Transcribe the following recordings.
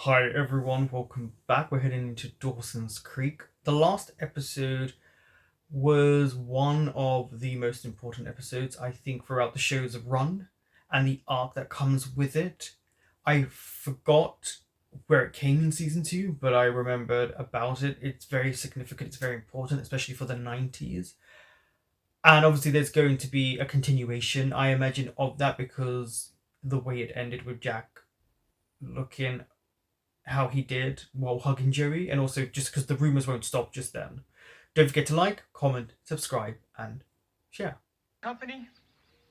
Hi everyone, welcome back. We're heading into Dawson's Creek. The last episode was one of the most important episodes, I think, throughout the show's run and the arc that comes with it. I forgot where it came in season 2, but I remembered about it. It's very significant, it's very important, especially for the 90s. And obviously there's going to be a continuation, I imagine, of that because the way it ended with Jack looking how he did while hugging Joey, and also just because the rumors won't stop just then. Don't forget to like, comment, subscribe, and share. Company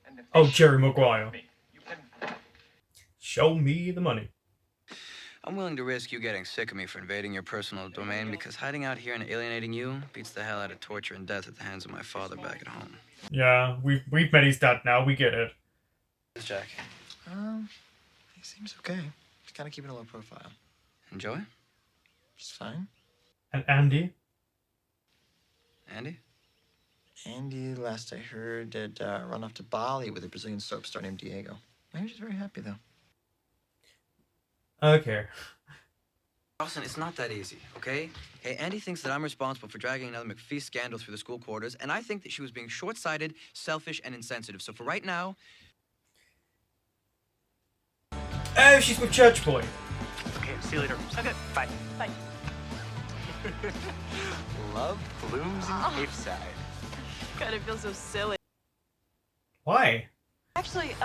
and the Oh, Jerry Maguire. Show me the money. I'm willing to risk you getting sick of me for invading your personal domain because hiding out here and alienating you beats the hell out of torture and death at the hands of my father back at home. Yeah, we've met his dad now, we get it. Who's Jack? He seems okay. He's kind of keeping a low profile. Enjoy? It's fine. And Andy? Andy? Andy, last I heard, did run off to Bali with a Brazilian soap star named Diego. Maybe she's very happy, though. Okay. Dawson, it's not that easy, okay? Hey, Andy thinks that I'm responsible for dragging another McPhee scandal through the school quarters, and I think that she was being short-sighted, selfish, and insensitive. So for right now... Oh, she's with Church Boy. Okay, see you later. Okay, bye. Bye. Love blooms in Capeside. God, it feels so silly. Why? Actually,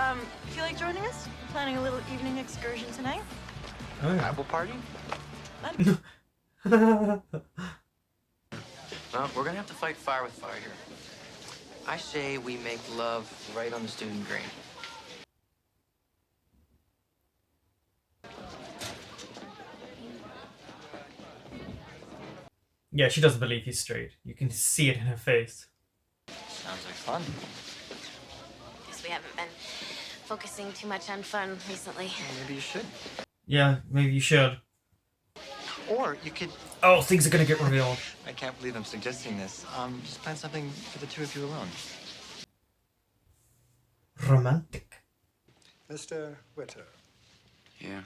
feel like joining us? We're planning a little evening excursion tonight. Oh, yeah. Apple party? Well, we're gonna have to fight fire with fire here. I say we make love right on the student green. Yeah, she doesn't believe he's straight. You can see it in her face. Sounds like fun. Guess we haven't been focusing too much on fun recently. Well, maybe you should. Yeah, maybe you should. Or you could... Oh, things are gonna get revealed. I can't believe I'm suggesting this. Just plan something for the two of you alone. Romantic. Mr. Witter, Yeah.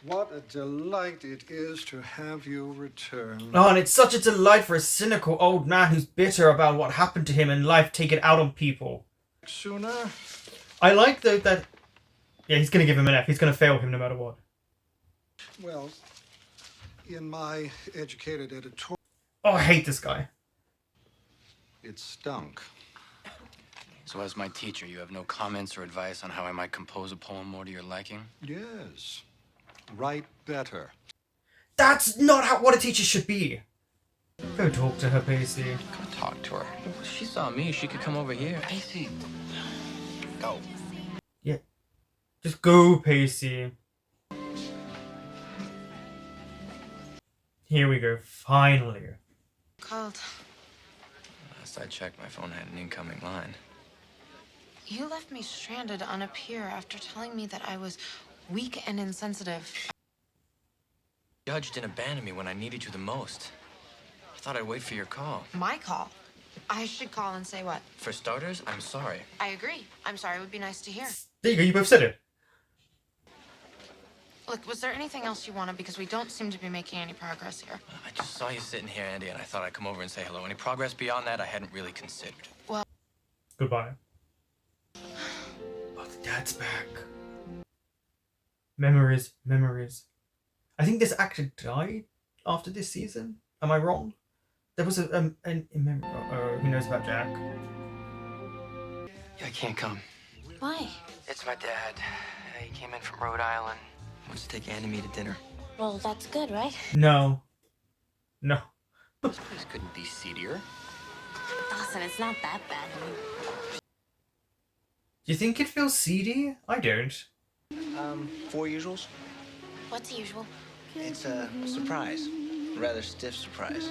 what a delight it is to have you return. Oh, and it's such a delight for a cynical old man who's bitter about what happened to him and life taken out on people. Sooner? I like, though, that... Yeah, he's gonna give him an F. He's gonna fail him no matter what. Well, in my educated editorial, Oh, I hate this guy. it stunk. So as my teacher, you have no comments or advice on how I might compose a poem more to your liking? Yes. Write better. That's not what a teacher should be. Go talk to her, Pacey. Go talk to her. If she saw me, she could come over here. Casey. Go. Yeah. Just go, Pacey. Here we go, finally. Called. Last I checked, my phone had an incoming line. You left me stranded on a pier after telling me that I was weak and insensitive. Judged and abandoned me when I needed you the most. I thought I'd wait for your call. My call? I should call and say what? For starters, I'm sorry. I agree. I'm sorry. It would be nice to hear. There you go, you both said it. Look, was there anything else you wanted? Because we don't seem to be making any progress here. I just saw you sitting here, Andy, and I thought I'd come over and say hello. Any progress beyond that, I hadn't really considered. Well... Goodbye. Oh, the dad's back. Memories, memories. I think this actor died after this season. Am I wrong? There was a memory. Who knows about Jack? Yeah, I can't come. Why? It's my dad. He came in from Rhode Island. Wants to take Andy and me to dinner. Well, that's good, right? No. No. This place couldn't be seedier. Dawson, it's not that bad. Do you think it feels seedy? I don't. 4 usuals? What's usual? It's a surprise. A rather stiff surprise.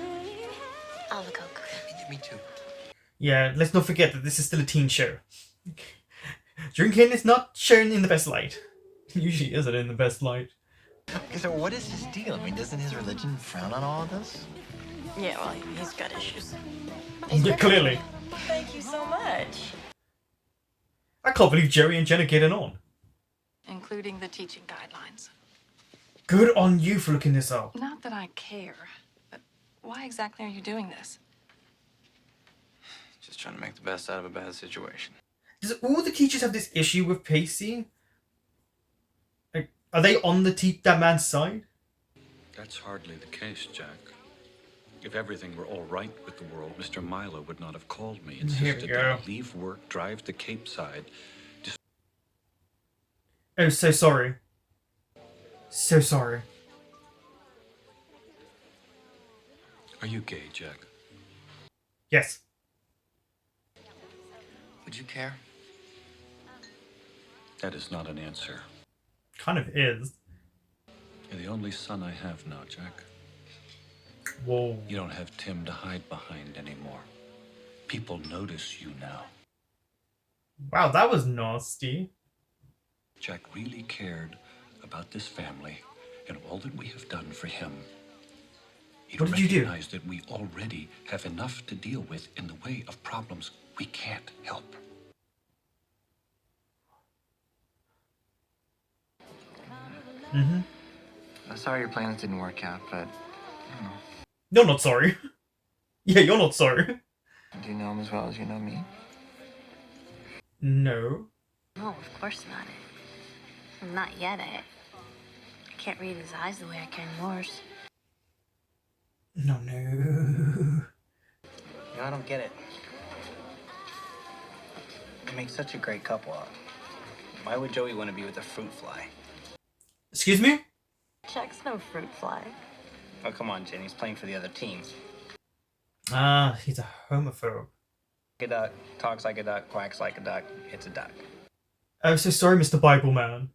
I'll have a Coke. Me too. Yeah, let's not forget that this is still a teen show. Drinking is not shown in the best light. It usually isn't in the best light. Okay, so what is his deal? I mean, doesn't his religion frown on all of this? Yeah, well, he's got issues. Yeah, clearly. Thank you so much. I can't believe Joey and Jen are getting on. Including the teaching guidelines. Good on you for looking this up. Not that I care, but why exactly are you doing this? Just trying to make the best out of a bad situation. Does all the teachers have this issue with Pacey? Like, are they on that man's side? That's hardly the case, Jack. If everything were all right with the world, Mr. Milo would not have called me, insisted that I leave work, drive to Cape Side. Oh, so sorry. So sorry. Are you gay, Jack? Yes. Would you care? That is not an answer. Kind of is. You're the only son I have now, Jack. Whoa. You don't have Tim to hide behind anymore. People notice you now. Wow, that was nasty. Jack really cared about this family and all that we have done for him. He What did you do? recognized that we already have enough to deal with in the way of problems we can't help. Mm-hmm. I'm sorry your plans didn't work out, but You're not sorry. Yeah, you're not sorry. do you know him as well as you know me? No. No, of course not. Not yet. I can't read his eyes the way I can yours. No. You know, I don't get it. You make such a great couple. Why would Joey want to be with a fruit fly? Excuse me? Jack's no fruit fly. Oh, come on, Jen. He's playing for the other team. Ah, he's a homophobe. A duck, talks like a duck, quacks like a duck. It's a duck. Oh, so sorry, Mr. Bible Man.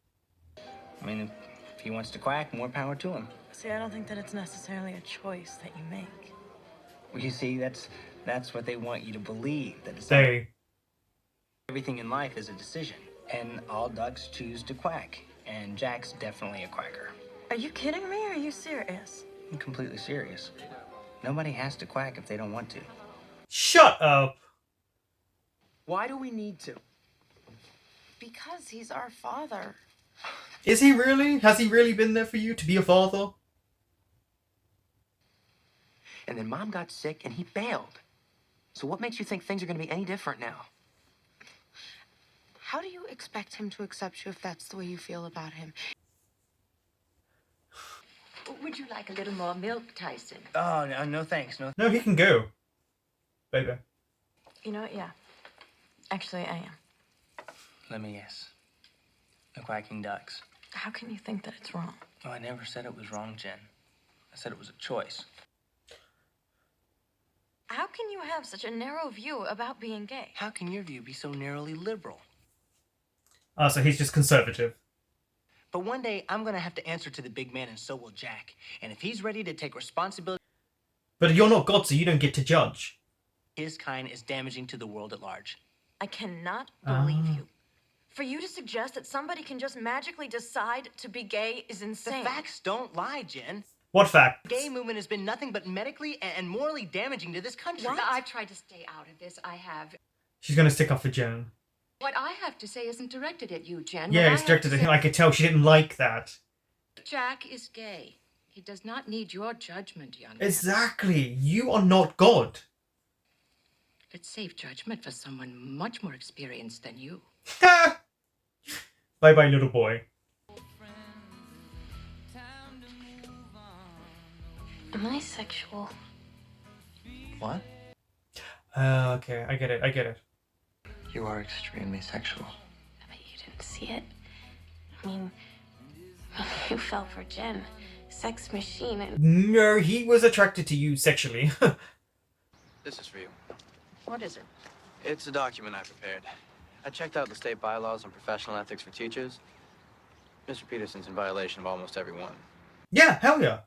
I mean, if he wants to quack, more power to him. See, I don't think that it's necessarily a choice that you make. Well, you see, that's what they want you to believe. That it's everything in life is a decision, and all ducks choose to quack. And Jack's definitely a quacker. Are you kidding me or are you serious? I'm completely serious. Nobody has to quack if they don't want to. Shut up! Why do we need to? Because he's our father. Is he really? Has he really been there for you to be a father? And then Mom got sick and he bailed. So what makes you think things are going to be any different now? How do you expect him to accept you if that's the way you feel about him? Would you like a little more milk, Tyson? Oh, no thanks. No, he can go. Baby. You know what? Yeah. Actually, I am. Let me guess. The quacking ducks. How can you think that it's wrong? Oh, I never said it was wrong, Jen. I said it was a choice. How can you have such a narrow view about being gay? How can your view be so narrowly liberal? Ah, so he's just conservative. But one day, I'm going to have to answer to the big man, and so will Jack. And if he's ready to take responsibility... But you're not God, so you don't get to judge. His kind is damaging to the world at large. I cannot believe you. For you to suggest that somebody can just magically decide to be gay is insane. The facts don't lie, Jen. What fact? The gay movement has been nothing but medically and morally damaging to this country. What? I've tried to stay out of this. I have. She's gonna stick up for Jen. What I have to say isn't directed at you, Jen. Yeah, What it's I have directed to at him. say- I could tell she didn't like that. Jack is gay. He does not need your judgment, young man. Exactly. You are not God. It's safe judgment for someone much more experienced than you. Bye bye, little boy. Am I sexual? What? Okay, I get it. You are extremely sexual. I bet you didn't see it. I mean, you fell for Jen. Sex machine and... No, he was attracted to you sexually. This is for you. What is it? It's a document I prepared. I checked out the state bylaws on professional ethics for teachers. Mr. Peterson's in violation of almost every one. Yeah, hell yeah.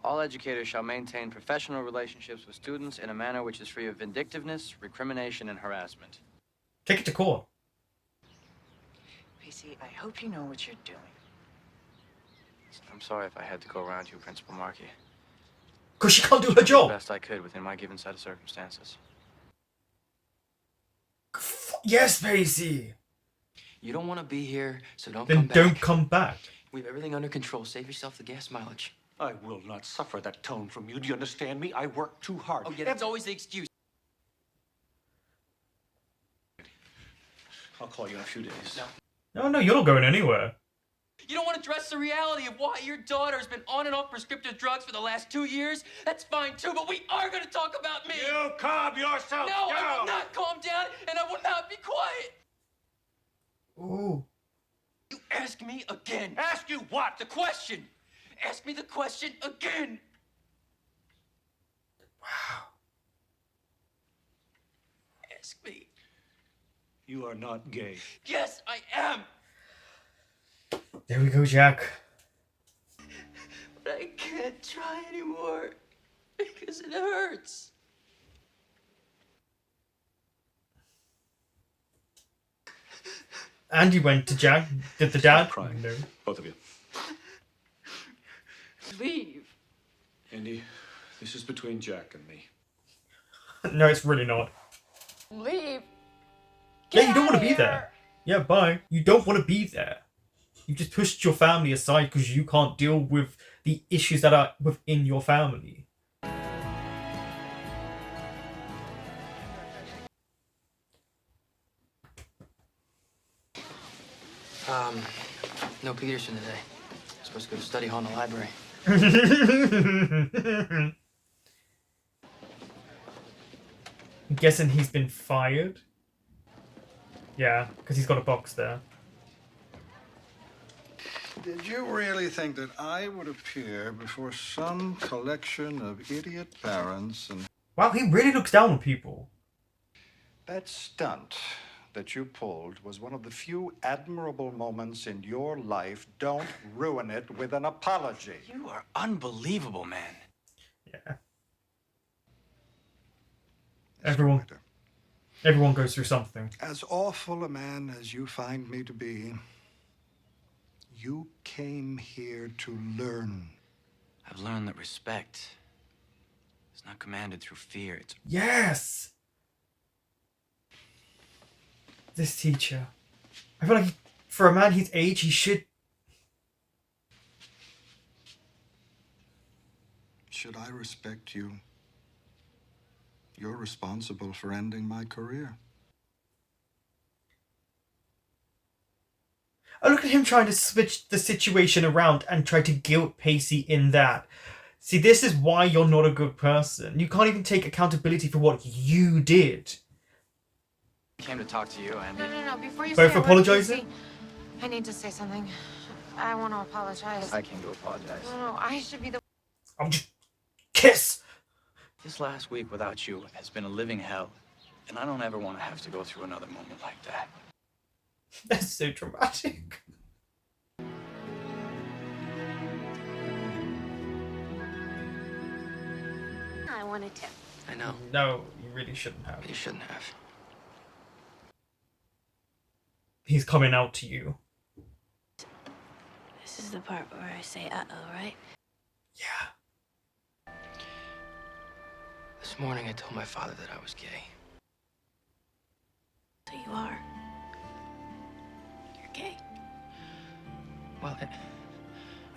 All educators shall maintain professional relationships with students in a manner which is free of vindictiveness, recrimination, and harassment. Take it to court. Pacey, I hope you know what you're doing. I'm sorry if I had to go around you, Principal Markey. Because she can't do her The job. best I could within my given set of circumstances. Yes, Pacey. You don't want to be here, so don't Then come back. don't come back. We have everything under control. Save yourself the gas mileage. I will not suffer that tone from you. Do you understand me? I work too hard. Oh, yeah, that's always the excuse. I'll call you in a few days. No, you're not going anywhere. You don't want to address the reality of why your daughter's been on and off prescriptive drugs for the last 2 years? That's fine, too, but we are going to talk about me! You calm yourself No, down! I will not calm down, and I will not be quiet! Ooh. You ask me again. Ask you what? The question! Ask me the question again! Wow. Ask me. You are not gay. Yes, I am! There we go, Jack. But I can't try anymore because it hurts. Andy went to Jack. Did the dad? Crying. No. Both of you. Leave. Andy, this is between Jack and me. No, it's really not. Leave. Yeah, you don't want to be there. Yeah, bye. You don't want to be there. You just pushed your family aside because you can't deal with the issues that are within your family. No Peterson today. Supposed to go to study hall in the library. I'm guessing he's been fired. Yeah, because he's got a box there. Did you really think that I would appear before some collection of idiot parents and... Wow, he really looks down on people. That stunt that you pulled was one of the few admirable moments in your life. Don't ruin it with an apology. You are unbelievable, man. Yeah. Everyone goes through something. As awful a man as you find me to be, you came here to learn. I've learned that respect is not commanded through fear. It's Yes! This teacher. I feel like for a man his age, he should... Should I respect you? You're responsible for ending my career. Oh, look at him trying to switch the situation around and try to guilt Pacey in that. See, this is why you're not a good person. You can't even take accountability for what you did. I came to talk to you, Andy. No. Before you Both say a word, apologizing? Casey, I need to say something. I want to apologize. I came to apologize. No, I should be the... I'll just kiss. This last week without you has been a living hell, and I don't ever want to have to go through another moment like that. That's so dramatic. I wanted to. I know. No, you really shouldn't have. You shouldn't have. He's coming out to you. This is the part where I say uh-oh, right? Yeah. This morning I told my father that I was gay. So you are. You're gay. Well,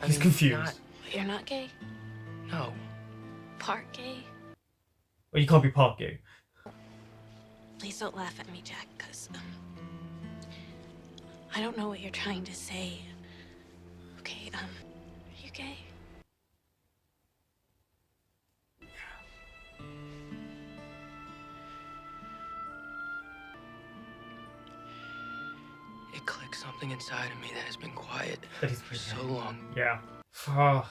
He's confused. But you're not gay? No. Part gay? Well, you can't be part gay. Please don't laugh at me, Jack, because I don't know what you're trying to say. Okay, are you gay? It clicked something inside of me that has been quiet That is for so long. Yeah. Oh,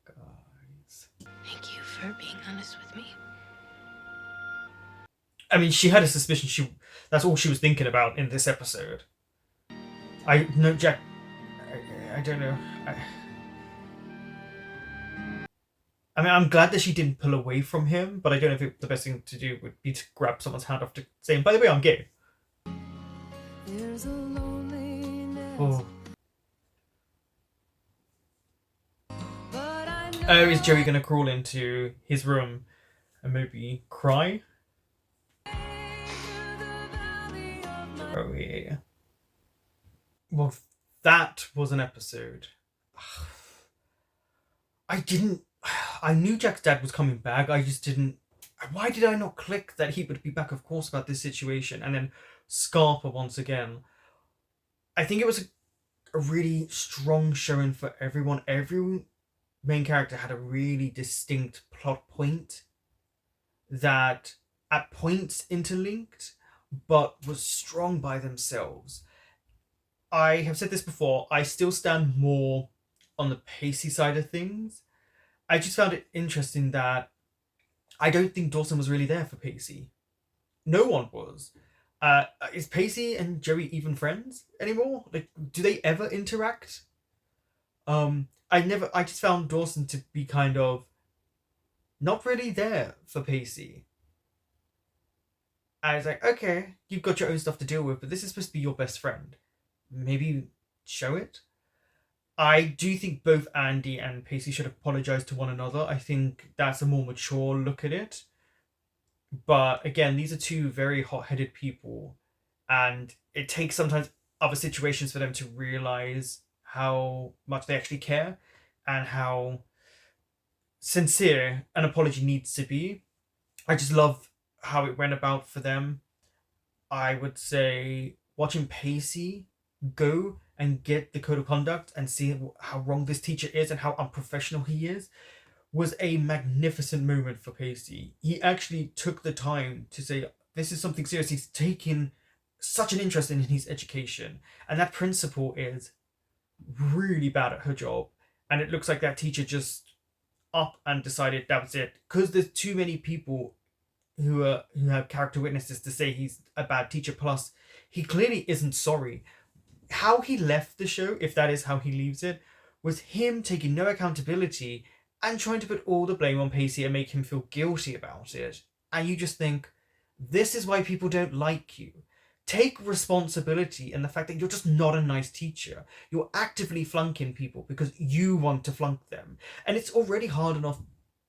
guys. Thank you for being honest with me. I mean, she had a suspicion. That's all she was thinking about in this episode. No, Jack. I don't know. I mean, I'm glad that she didn't pull away from him, but I don't know if the best thing to do would be to grab someone's hand off to say, by the way, I'm gay. Oh. Oh, is Joey gonna crawl into his room and maybe cry? Oh, yeah. Well, that was an episode. I knew Jack's dad was coming back. I just didn't. Why did I not click that he would be back, of course, about this situation? And then Scarpa once again. I think it was a really strong showing for everyone. Every main character had a really distinct plot point that at points interlinked, but was strong by themselves. I have said this before, I still stand more on the Pacey side of things. I just found it interesting that I don't think Dawson was really there for Pacey. No one was. Is Pacey and Joey even friends anymore? Like, do they ever interact? I just found Dawson to be kind of not really there for Pacey. I was like, okay, you've got your own stuff to deal with, but this is supposed to be your best friend. Maybe show it. I do think both Andy and Pacey should apologize to one another. I think that's a more mature look at it. But again, these are two very hot-headed people, and it takes sometimes other situations for them to realize how much they actually care and how sincere an apology needs to be. I just love how it went about for them. I would say watching Pacey go and get the code of conduct and see how wrong this teacher is and how unprofessional he is was a magnificent moment for Pacey. He actually took the time to say, this is something serious. He's taken such an interest in his education. And that principal is really bad at her job. And it looks like that teacher just up and decided that was it. Because there's too many people who have character witnesses to say he's a bad teacher. Plus, he clearly isn't sorry. How he left the show, if that is how he leaves it, was him taking no accountability and trying to put all the blame on Pacey and make him feel guilty about it. And you just think, this is why people don't like you. Take responsibility in the fact that you're just not a nice teacher. You're actively flunking people because you want to flunk them. And it's already hard enough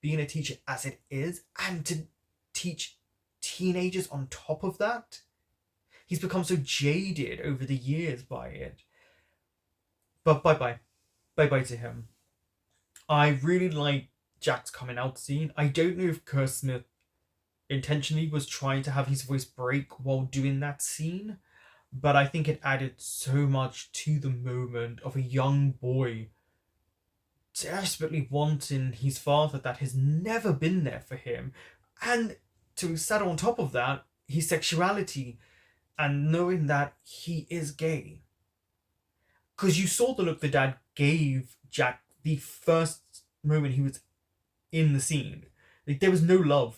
being a teacher as it is, and to teach teenagers on top of that. He's become so jaded over the years by it. But bye-bye. Bye-bye to him. I really like Jack's coming out scene. I don't know if Kerr Smith intentionally was trying to have his voice break while doing that scene, but I think it added so much to the moment of a young boy desperately wanting his father that has never been there for him, and to settle on top of that, his sexuality and knowing that he is gay. Because you saw the look the dad gave Jack the first moment he was in the scene. Like, there was no love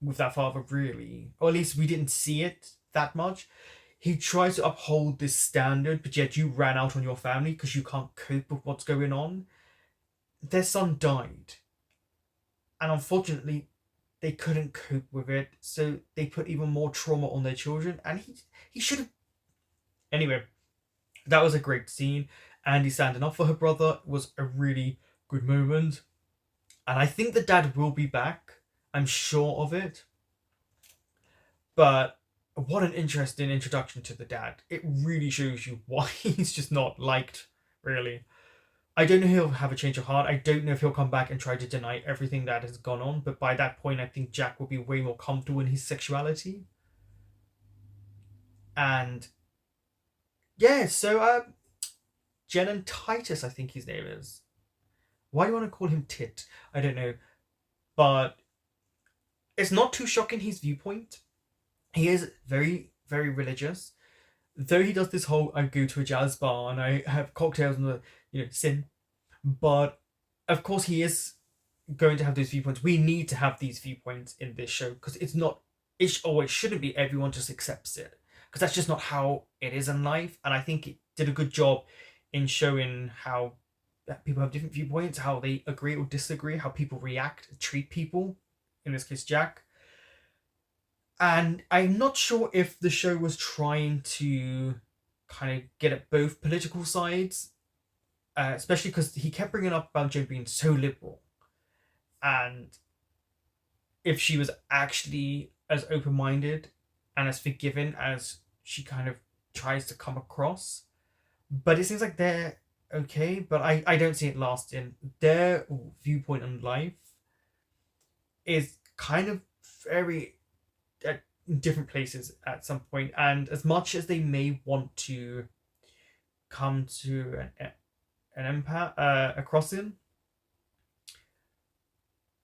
with that father, really. Or at least we didn't see it that much. He tries to uphold this standard, but yet you ran out on your family because you can't cope with what's going on. Their son died. And unfortunately, they couldn't cope with it, so they put even more trauma on their children, and he should have... Anyway, that was a great scene. Andy standing up for her brother was a really good moment. And I think the dad will be back. I'm sure of it. But what an interesting introduction to the dad. It really shows you why he's just not liked, really. I don't know if he'll have a change of heart. I don't know if he'll come back and try to deny everything that has gone on. But by that point, I think Jack will be way more comfortable in his sexuality. And yeah, so Jen and Titus, I think his name is. Why do you want to call him Tit? I don't know. But it's not too shocking, his viewpoint. He is very, very religious. Though he does this whole, I go to a jazz bar and I have cocktails and the, sin. But of course he is going to have those viewpoints. We need to have these viewpoints in this show because it's not, it shouldn't be everyone just accepts it. Because that's just not how it is in life. And I think it did a good job in showing how people have different viewpoints, how they agree or disagree, how people react, treat people, in this case Jack. And I'm not sure if the show was trying to kind of get at both political sides, especially because he kept bringing up about Jen being so liberal. And if she was actually as open-minded and as forgiving as she kind of tries to come across. but it seems like they're okay, but I don't see it lasting. Their viewpoint on life is kind of very at different places at some point, and as much as they may want to come to an empath, a crossing,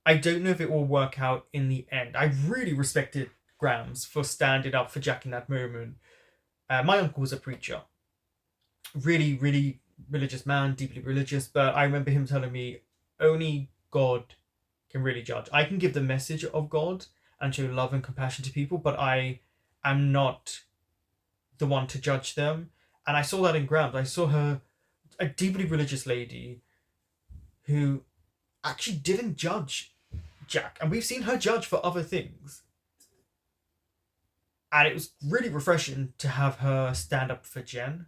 I don't know if it will work out in the end. I really respected Grams for standing up for Jack in that moment. My uncle was a preacher, really, really religious man, deeply religious, but I remember him telling me only God can really judge. I can give the message of God and show love and compassion to people, but I am not the one to judge them. And I saw that in Grams. I saw her, a deeply religious lady who actually didn't judge Jack. And we've seen her judge for other things. And it was really refreshing to have her stand up for Jen.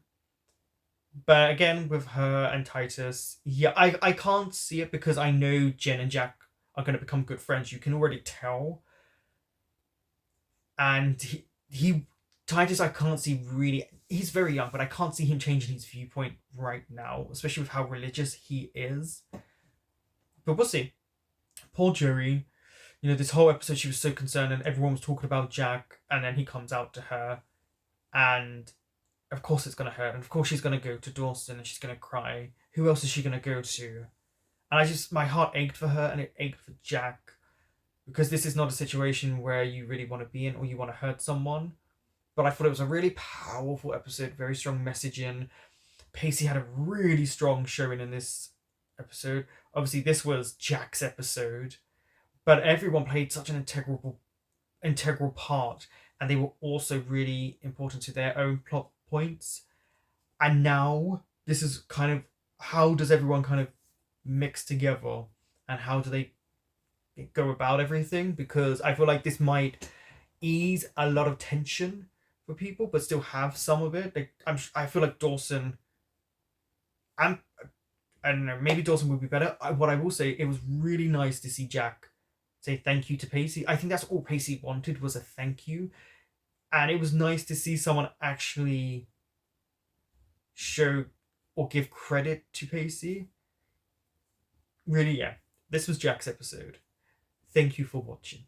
But again, with her and Titus, yeah, I can't see it because I know Jen and Jack are going to become good friends. You can already tell. And he Titus, I can't see really. He's very young, but I can't see him changing his viewpoint right now, especially with how religious he is. But we'll see. Poor Joey. You know, this whole episode she was so concerned and everyone was talking about Jack, and then he comes out to her, and of course it's going to hurt, and of course she's going to go to Dawson and she's going to cry. Who else is she going to go to? And my heart ached for her, and it ached for Jack, because this is not a situation where you really want to be in or you want to hurt someone. But I thought it was a really powerful episode, very strong messaging. Pacey had a really strong showing in this episode. Obviously, this was Jack's episode, but everyone played such an integral part, and they were also really important to their own plot points. And now this is kind of, how does everyone kind of mix together, and how do they go about everything? Because I feel like this might ease a lot of tension for people, but still have some of it. Like, I feel like Dawson, I don't know, maybe Dawson would be better. What I will say, it was really nice to see Jack say thank you to Pacey. I think that's all Pacey wanted, was a thank you. And it was nice to see someone actually show or give credit to Pacey. Really, yeah. This was Jack's episode. Thank you for watching.